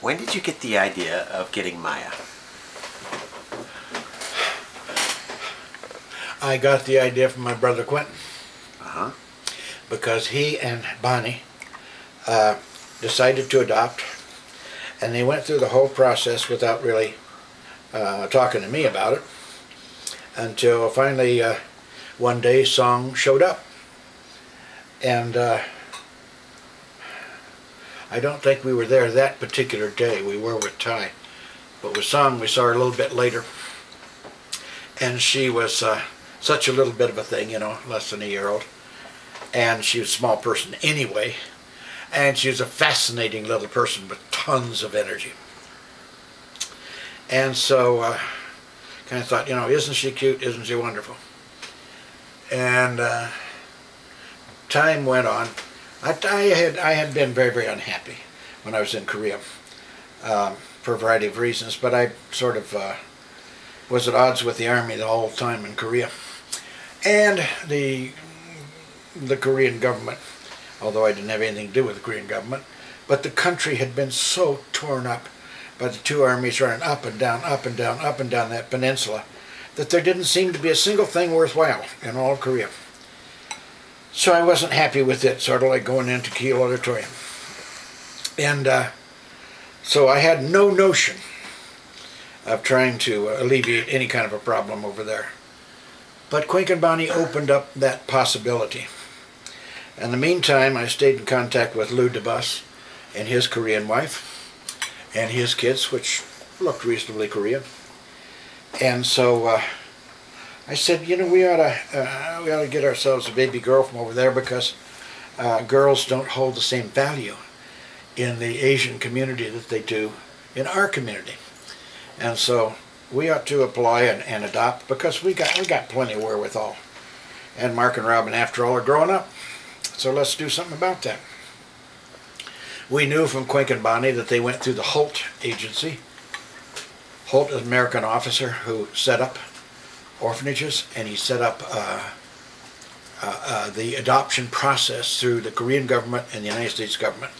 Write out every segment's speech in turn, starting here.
When did you get the idea of getting Maya? I got the idea from my brother Quentin. Uh-huh. Because he and Bonnie decided to adopt, and they went through the whole process without really talking to me about it, until finally one day Song showed up. And I don't think we were there that particular day. We were with Ty. But with Song, we saw her a little bit later. And she was such a little bit of a thing, you know, less than a year old. And she was a small person anyway. And she was a fascinating little person with tons of energy. And so kind of thought, you know, isn't she cute? Isn't she wonderful? And time went on. I had been very, very unhappy when I was in Korea for a variety of reasons, but I sort of was at odds with the army the whole time in Korea. And the Korean government, although I didn't have anything to do with the Korean government, but the country had been so torn up by the two armies running up and down, up and down, up and down that peninsula, that there didn't seem to be a single thing worthwhile in all of Korea. So I wasn't happy with it, sort of like going into Kiel Auditorium. And so I had no notion of trying to alleviate any kind of a problem over there. But Quink and Bonnie opened up that possibility. In the meantime, I stayed in contact with Lou DeBus and his Korean wife and his kids, which looked reasonably Korean. And so I said, you know, we ought to get ourselves a baby girl from over there, because girls don't hold the same value in the Asian community that they do in our community. And so we ought to apply and adopt, because we got plenty of wherewithal. And Mark and Robin, after all, are growing up. So let's do something about that. We knew from Quink and Bonnie that they went through the Holt agency. Holt is an American officer who set up orphanages, and he set up the adoption process through the Korean government and the United States government.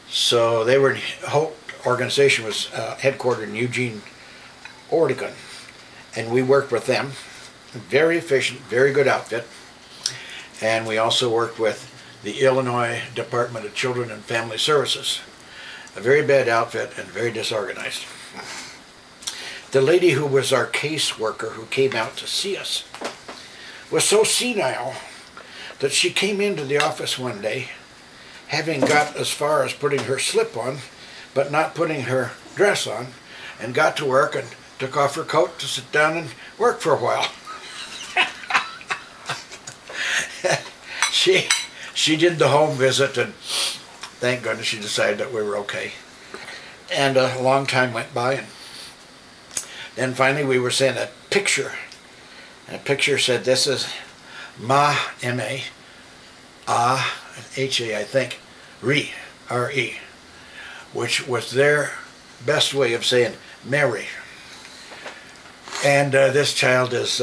So they were, Holt organization was headquartered in Eugene, Oregon, and we worked with them. Very efficient, very good outfit. And we also worked with the Illinois Department of Children and Family Services. A very bad outfit and very disorganized. The lady who was our caseworker who came out to see us was so senile that she came into the office one day, having got as far as putting her slip on, but not putting her dress on, and got to work and took off her coat to sit down and work for a while. She did the home visit, and thank goodness she decided that we were okay. And a long time went by, and then finally we were sent a picture. And a picture said, this is Ma, M-A, H-A, I think, Re, R-E, which was their best way of saying Mary. And this child is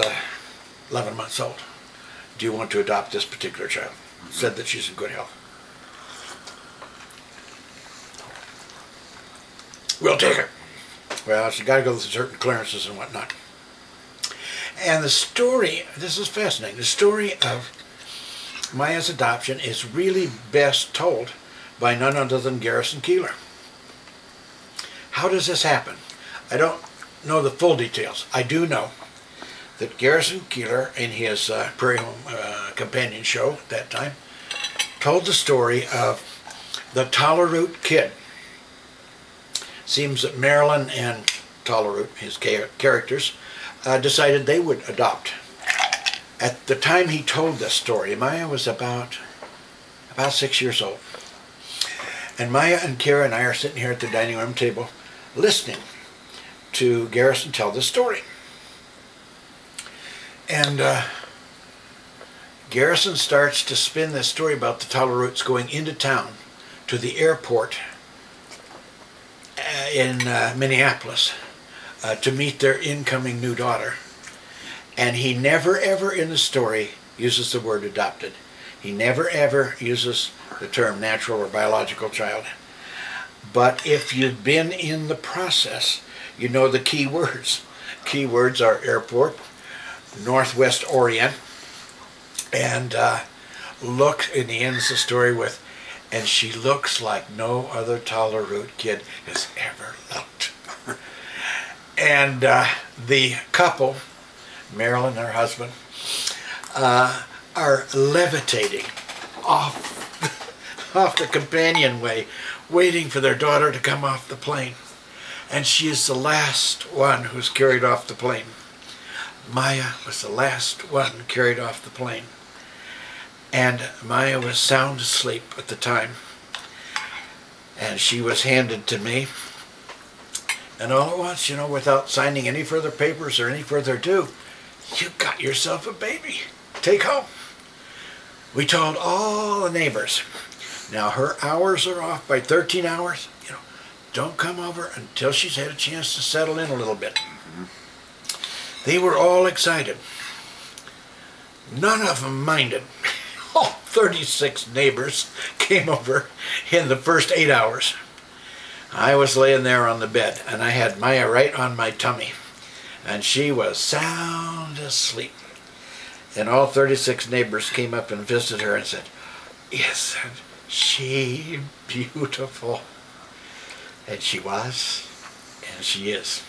11 months old. Do you want to adopt this particular child? Said that she's in good health. We'll take her. Well, she's got to go through certain clearances and whatnot. And the story, this is fascinating, the story of Maya's adoption is really best told by none other than Garrison Keillor. How does this happen? I don't know the full details. I do know that Garrison Keillor, in his Prairie Home Companion show at that time, told the story of the Tallaroot kid. Seems that Marilyn and Tallaroot, his characters, decided they would adopt. At the time he told this story, Maya was about 6 years old. And Maya and Kara and I are sitting here at the dining room table listening to Garrison tell the story. And Garrison starts to spin this story about the Tallaroots going into town to the airport in Minneapolis to meet their incoming new daughter. And he never ever in the story uses the word adopted. He never ever uses the term natural or biological child. But if you've been in the process, you know the key words. Key words are airport, Northwest Orient, and look, and he ends the story with, and she looks like no other taller root kid has ever looked. And the couple, Marilyn and her husband, are levitating off the companionway, waiting for their daughter to come off the plane. And she is the last one who's carried off the plane. Maya was the last one carried off the plane. And Maya was sound asleep at the time. And she was handed to me. And all at once, you know, without signing any further papers or any further ado, you got yourself a baby. Take home. We told all the neighbors. Now her hours are off by 13 hours. You know, don't come over until she's had a chance to settle in a little bit. They were all excited. None of them minded. All 36 neighbors came over in the first 8 hours. I was laying there on the bed, and I had Maya right on my tummy, and she was sound asleep. And all 36 neighbors came up and visited her and said, "Isn't she beautiful?" And she was, and she is.